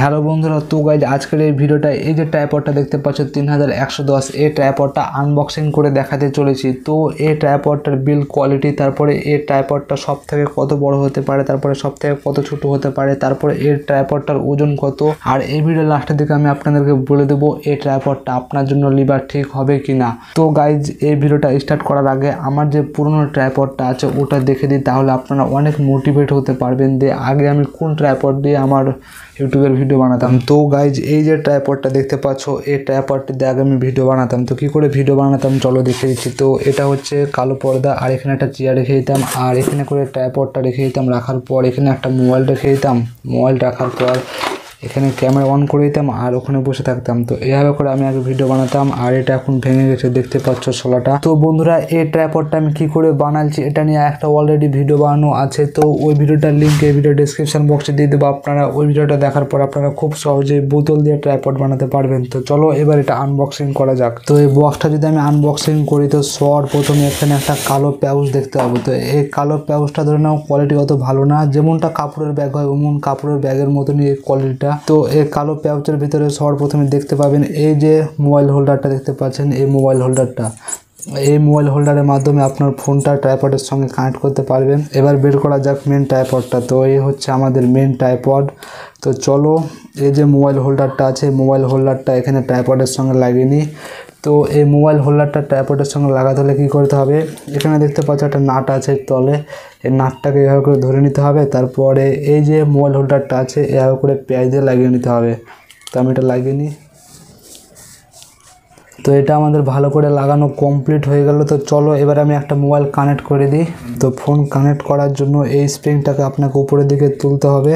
Hello বন্ধুরা, তো guys আজকের এই ভিডিওটা এই যে ট্রাইপডটা দেখতে পাচ্ছ 3110, এই ট্রাইপডটা আনবক্সিং করে দেখাতে চলেছি। তো এই ট্রাইপডটার বিল্ড কোয়ালিটি, তারপরে এই ট্রাইপডটা সব থেকে কত বড় হতে পারে, তারপরে সব থেকে কত ছোট হতে পারে, তারপরে এই ট্রাইপডটার ওজন কত, আর এই ভিডিও লাস্টের দিকে আমি আপনাদেরকে বলে দেবো এই ট্রাইপডটা আপনার জন্য লিবার ঠিক হবে কিনা। তো গাইজ এই ভিডিওটা স্টার্ট করার আগে আমার যে পুরনো ট্রাইপডটা আছে ওটা দেখে দিই, তাহলে আপনারা অনেক মোটিভেট হতে পারবেন যে আগে আমি কোন ট্রাইপড দিয়ে আমার ইউটিউবের ভিডিও বানাতাম। তো গাইজ এই যে ট্রাইপডটা দেখতে পাচ্ছ, এই ট্রাইপডটি দিয়ে আগে আমি ভিডিও বানাতাম। তো কী করে ভিডিও বানাতাম চলো দেখে দিচ্ছি। তো এটা হচ্ছে কালো পর্দা, আর এখানে একটা চেয়ার রেখে দিতাম, আর এখানে করে ট্রাইপডটা রেখে দিতাম। রাখার পর এখানে একটা মোবাইল রেখে দিতাম, মোবাইল রাখার পর এখানে ক্যামেরা অন করে দিতাম আর ওখানে বসে থাকতাম। তো এইভাবে করে আমি আগে ভিডিও বানাতাম, আর এটা এখন ভেঙে গেছে দেখতে পাচ্ছ শোলাটা। তো বন্ধুরা এই ট্রাইপডটা আমি কি করে বানাচ্ছি এটা নিয়ে একটা অলরেডি ভিডিও বানানো আছে, তো ওই ভিডিওটার লিঙ্ক এই ভিডিও ডিসক্রিপশন বক্সে দিয়ে দেবো। আপনারা ওই ভিডিওটা দেখার পর আপনারা খুব সহজেই বোতল দিয়ে ট্রাইপড বানাতে পারবেন। তো চলো এবার এটা আনবক্সিং করা যাক। তো এই বক্সটা যদি আমি আনবক্সিং করি, তো প্রথমে এখানে একটা কালো পাউচ দেখতে পাবো। তো এই কালো পাউচটা ধরে নাও কোয়ালিটি অত ভালো না, যেমনটা কাপড়ের ব্যাগ হয় ওমন কাপড়ের ব্যাগের মতনই এই কোয়ালিটিটা। তো এই কালো পাউচের ভিতরে প্রথমে দেখতে পাবেন এই যে মোবাইল হোল্ডারটা দেখতে পাচ্ছেন, এই মোবাইল হোল্ডারটা, এই মোবাইল হোল্ডারের মাধ্যমে আপনার ফোনটা ট্রাইপডের সঙ্গে কানেক্ট করতে পারবেন। এবার বের করা যাক মেন ট্রাইপডটা। তো এই হচ্ছে আমাদের মেন ট্রাইপড। তো চলো এই যে মোবাইল হোল্ডারটা আছে, মোবাইল হোল্ডারটা এখানে ট্রাইপডের সঙ্গে লাগিয়ে নিই। তো এই মোবাইল হোল্ডারটা ট্রাইপডের সঙ্গে লাগাতে হলে কী করতে হবে, এখানে দেখতে পাচ্ছ একটা নাট আছে তলে, এই নাটটাকে এভাবে করে ধরে নিতে হবে। তারপরে এই যে মোবাইল হোল্ডারটা আছে এভাবে করে পেঁয়াজ দিয়ে লাগিয়ে নিতে হবে। তো আমি এটা লাগিয়ে নিই। তো এটা আমাদের ভালো করে লাগানো কমপ্লিট হয়ে গেল। তো চলো এবার আমি একটা মোবাইল কানেক্ট করে দিই। তো ফোন কানেক্ট করার জন্য এই স্প্রিংটাকে আপনাকে উপরের দিকে তুলতে হবে।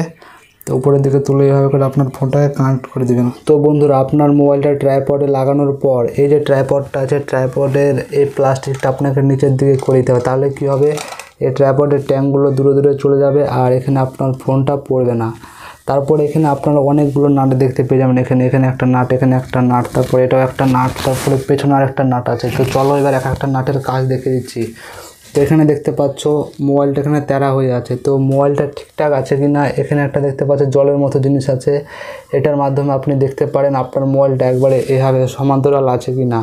তো উপরের দিকে তুলে এইভাবে করে আপনার ফোনটাকে কানেক্ট করে দেবেন। তো বন্ধুরা আপনার মোবাইলটা ট্রাইপডে লাগানোর পর এই যে ট্রাইপডটা আছে, ট্রাইপডের এই প্লাস্টিকটা আপনাকে নিচের দিকে করে দিতে হবে। তাহলে কী হবে, এই ট্রাইপডের ট্যাঙ্কগুলো দূরে দূরে চলে যাবে আর এখানে আপনার ফোনটা পড়বে না। তারপরে এখানে আপনারা অনেকগুলো নাট দেখতে পেয়ে যাবেন, এখানে একটা নাট, এখানে একটা নাট, তারপরে এটাও একটা নাট, তারপরে পেছনে আর একটা নাট আছে। তো চলো এবার একটা নাটের কাজ দেখে দিচ্ছি। তো এখানে দেখতে পাচ্ছ মোবাইলটা এখানে তেড়া হয়ে আছে। তো মোবাইলটা ঠিকঠাক আছে কি না, এখানে একটা দেখতে পাচ্ছ জলের মতো জিনিস আছে, এটার মাধ্যমে আপনি দেখতে পারেন আপনার মোবাইলটা একবারে এভাবে সমান্তরাল আছে কি না।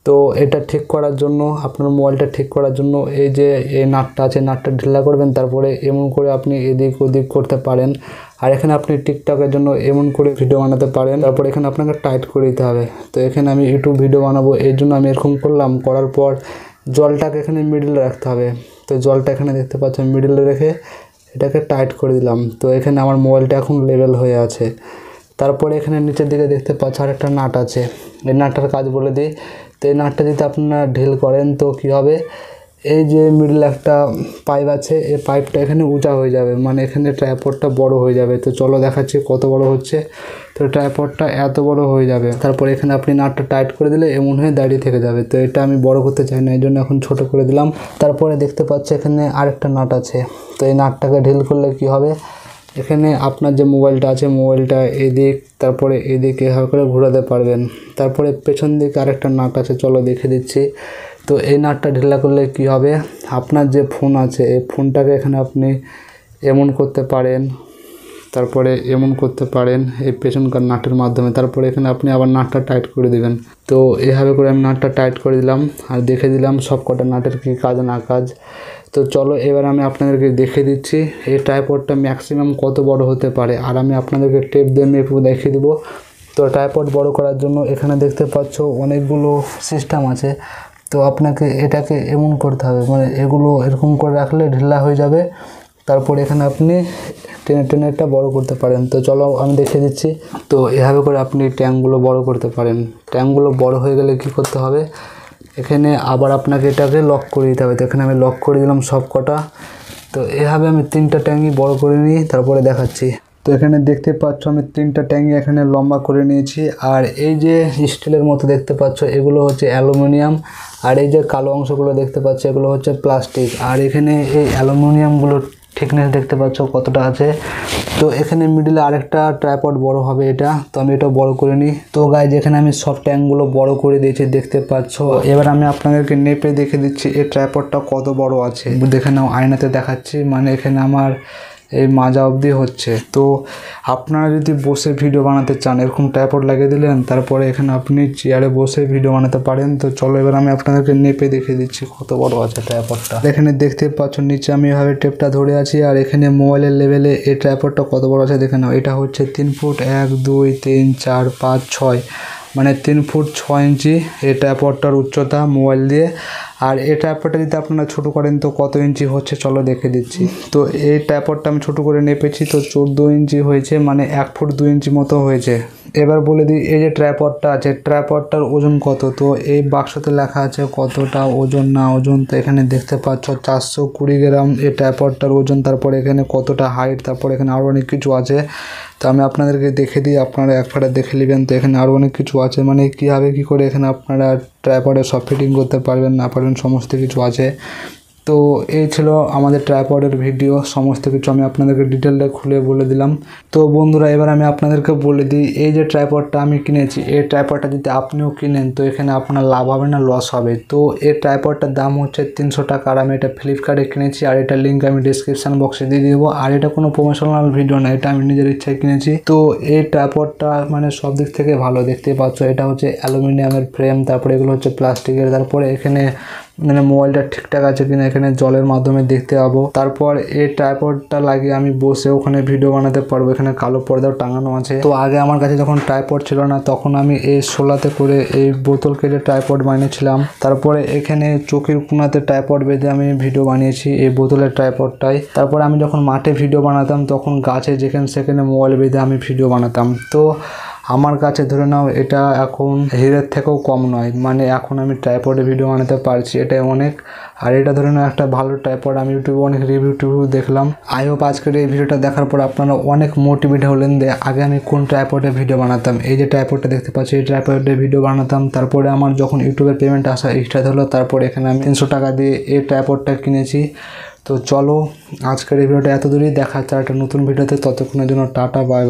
তো এটা ঠিক করার জন্য, আপনার মোবাইলটা ঠিক করার জন্য এই যে এই নাটটা আছে, নাটটা ঢিলা করবেন, তারপরে এমন করে আপনি এদিক ওদিক করতে পারেন। আর এখানে আপনি টিকটকের জন্য এমন করে ভিডিও বানাতে পারেন। তারপর এখানে আপনাকে টাইট করে দিতে হবে। তো এখানে আমি ইউটিউব ভিডিও বানাবো, এর জন্য আমি এরকম করলাম। করার পর জলটাকে এখানে মিডলে রাখতে হবে। তো জলটা এখানে দেখতে পাচ্ছেন মিডলে রেখে এটাকে টাইট করে দিলাম। তো এখানে আমার মোবাইলটা এখন লেভেল হয়ে আছে। তারপরে এখানে নিচের দিকে দেখতে পাচ্ছ আর একটা নাট আছে, এই নাটটার কাজ বলে দিই। তো এই নাটটা যদি আপনারা ঢিল করেন তো কী হবে, এই যে মিডল একটা পাইপ আছে, এই পাইপটা এখানে উঁচা হয়ে যাবে, মানে এখানে ট্রাইপডটা বড় হয়ে যাবে। তো চলো দেখাচ্ছি কত বড় হচ্ছে। তো ট্রাইপডটা এত বড় হয়ে যাবে। তারপর এখানে আপনি নাটটা টাইট করে দিলে এমন হয়ে দাঁড়িয়ে থেকে যাবে। তো এটা আমি বড় করতে চাই না, এই জন্য এখন ছোট করে দিলাম। তারপরে দেখতে পাচ্ছি এখানে আরেকটা নাট আছে। তো এই নাটটাকে ঢিল করলে কি হবে, এখানে আপনার যে মোবাইলটা আছে মোবাইলটা এদিক তারপরে এদিকে এভাবে করে ঘোরাতে পারবেন। তারপরে পেছন দিকে আরেকটা নাট আছে, চলো দেখে দিচ্ছি। তো এই নাটটা ঢিলা করলে কি হবে, আপনার যে ফোন আছে এই ফোনটাকে এখানে আপনি এমন করতে পারেন, তারপরে এমন করতে পারেন এই পেছনকার নাটের মাধ্যমে। তারপরে এখানে আপনি আবার নাটটা টাইট করে দিবেন। তো এভাবে করে আমি নাটটা টাইট করে দিলাম আর দেখে দিলাম সব কটা নাটের কী কাজ না কাজ। তো চলো এবার আমি আপনাদেরকে দেখে দিচ্ছি এই ট্রাইপডটা ম্যাক্সিমাম কত বড় হতে পারে, আর আমি আপনাদেরকে টেপ দিয়ে মেপে দেখিয়ে দেবো। তো ট্রাইপড বড় করার জন্য এখানে দেখতে পাচ্ছ অনেকগুলো সিস্টেম আছে। তো আপনাকে এটাকে এমন করতে হবে, মানে এগুলো এরকম করে রাখলে ঢিলা হয়ে যাবে। তারপর এখানে আপনি টেনে এটা বড় করতে পারেন। তো চলো আমি দেখিয়ে দিচ্ছি। তো এভাবে করে আপনি ট্যাঙ্কগুলো বড় করতে পারেন। ট্যাঙ্কগুলো বড় হয়ে গেলে কি করতে হবে, এখানে আবার আপনাকে এটাকে লক করে দিতে হবে। তো এখানে আমি লক করে দিলাম সব কটা। তো এভাবে আমি 3টা ট্যাঙ্কই বড় করে নিই, তারপরে দেখাচ্ছি। তো এখানে দেখতে পাচ্ছ আমি 3টা ট্যাঙ্কি এখানে লম্বা করে নিয়েছি। আর এই যে স্টিলের মতো দেখতে পাচ্ছ এগুলো হচ্ছে অ্যালুমিনিয়াম, আর এই যে কালো অংশগুলো দেখতে পাচ্ছ এগুলো হচ্ছে প্লাস্টিক। আর এখানে এই অ্যালুমিনিয়ামগুলো থিকনেস দেখতে পাচ্ছ কতটা আছে। তো এখানে মিডলে আরেকটা ট্রাইপড বড় হবে এটা, তো আমি এটা বড় করে নিই। তো গাইজ এখানে আমি সব ট্যাঙ্কগুলো বড় করে দিয়েছি দেখতে পাচ্ছ। এবার আমি আপনাদেরকে নেপে দেখে দিচ্ছি এই ট্রাইপডটা কত বড় আছে। দেখে নাও, আয়নাতে দেখাচ্ছি, মানে এখানে আমার এই মাজা অবধি হচ্ছে। তো আপনারা যদি বসে ভিডিও বানাতে চান এরকম ট্রাইপড লাগিয়ে দিলেন, তারপরে এখানে আপনি চেয়ারে বসে ভিডিও বানাতে পারেন। তো চলো এবার আমি আপনাদেরকে নেপে দেখিয়ে দিচ্ছি কত বড় আছে ট্রাইপডটা। এখানে দেখতে পাচ্ছ নিচে আমি এভাবে টেপটা ধরে আছি, আর এখানে মোবাইলের লেভেলে এই ট্রাইপডটা কত বড় আছে দেখে নাও। এটা হচ্ছে 3 ফুট 1 2 3 4 5 6, মানে 3 ফুট 6 ইঞ্চি এই ট্রাইপডটার উচ্চতা মোবাইল দিয়ে। আর এই ট্রাইপডটা যদি আপনারা ছোটো করেন তো কত ইঞ্চি হচ্ছে চলো দেখে দিচ্ছি। তো এই ট্রাইপডটা আমি ছোটো করে নেপেছি, তো 14 ইঞ্চি হয়েছে, মানে 1 ফুট 2 ইঞ্চি মতো হয়েছে। এবার বলে দিই এই যে ট্রাইপডটা আছে, ট্রাইপডটার ওজন কত। তো এই বাক্সতে লেখা আছে কতটা ওজন না ওজন। তো এখানে দেখতে পাচ্ছ 420 গ্রাম এই ট্রাইপডটার ওজন। তারপরে এখানে কতটা হাইট, তারপরে এখানে আরও অনেক কিছু আছে। তো আমি আপনাদেরকে দেখে দিই, আপনারা একবারে দেখে নেবেন। তো এখানে আরও অনেক কিছু আছে, মানে কীভাবে কী করে এখানে আপনারা ট্রাইপডে সব ফিটিং করতে পারবেন না পারবেন সমস্ত কিছু আছে। তো এই ছিল আমাদের ট্রাইপডের ভিডিও, সমস্ত কিছু আমি আপনাদেরকে ডিটেলটা খুলে বলে দিলাম। তো বন্ধুরা এবার আমি আপনাদেরকে বলে দিই, এই যে ট্রাইপডটা আমি কিনেছি, এই ট্রাইপডটা যদি আপনিও কিনেন তো এখানে আপনার লাভ হবে না লস হবে। তো এই ট্রাইপডটার দাম হচ্ছে 300 টাকা, আর আমি এটা ফ্লিপকার্টে কিনেছি, আর এটার লিঙ্ক আমি ডিসক্রিপশান বক্সে দিয়ে দেবো। আর এটা কোনো প্রমোশনাল ভিডিও না, এটা আমি নিজের ইচ্ছায় কিনেছি। তো এই ট্রাইপডটা মানে সব দিক থেকে ভালো, দেখতে পাচ্ছ এটা হচ্ছে অ্যালুমিনিয়ামের ফ্রেম, তারপরে এগুলো হচ্ছে প্লাস্টিকের। তারপরে এখানে মানে মোবাইলটা ঠিকঠাক আছে কিনা এখানে জলের মাধ্যমে দেখতে পাবো। তারপর এই ট্রাইপডটা লাগিয়ে আমি বসে ওখানে ভিডিও বানাতে পারবো। এখানে কালো পর্দাও টাঙানো আছে। তো আগে আমার কাছে যখন ট্রাইপড ছিল না তখন আমি এই শোলাতে করে এই বোতল কেটে ট্রাইপড বানিয়েছিলাম। তারপরে এখানে চোখের কোনাতে ট্রাইপড বেঁধে আমি ভিডিও বানিয়েছি এই বোতলের ট্রাইপডটাই। তারপরে আমি যখন মাঠে ভিডিও বানাতাম তখন গাছে যেখানে সেখানে মোবাইল বেঁধে আমি ভিডিও বানাতাম। তো আমার কাছে ধরে নাও এটা এখন হিরের থেকেও কম নয়, মানে এখন আমি ট্রাইপডে ভিডিও বানাতে পারছি, এটাই অনেক। আর এটা ধরে নাও একটা ভালো ট্রাইপড। আমি ইউটিউবে অনেক রিভিউ দেখলাম। আই হোপ আজকের এই ভিডিওটা দেখার পর আপনারা অনেক মোটিভেট হলেন যে আগে আমি কোন ট্রাইপডে ভিডিও বানাতাম। এই যে ট্রাইপডটা দেখতে পাচ্ছি এই ট্রাইপডে ভিডিও বানাতাম। তারপরে আমার যখন ইউটিউবের পেমেন্ট আসা এক্সট্রা হলো, তারপরে এখানে আমি 300 টাকা দিয়ে এই ট্রাইপডটা কিনেছি। তো চলো আজকের এই ভিডিওটা এত দূরই, দেখা হচ্ছে একটা নতুন ভিডিওতে। ততক্ষণের জন্য টাটা বাই।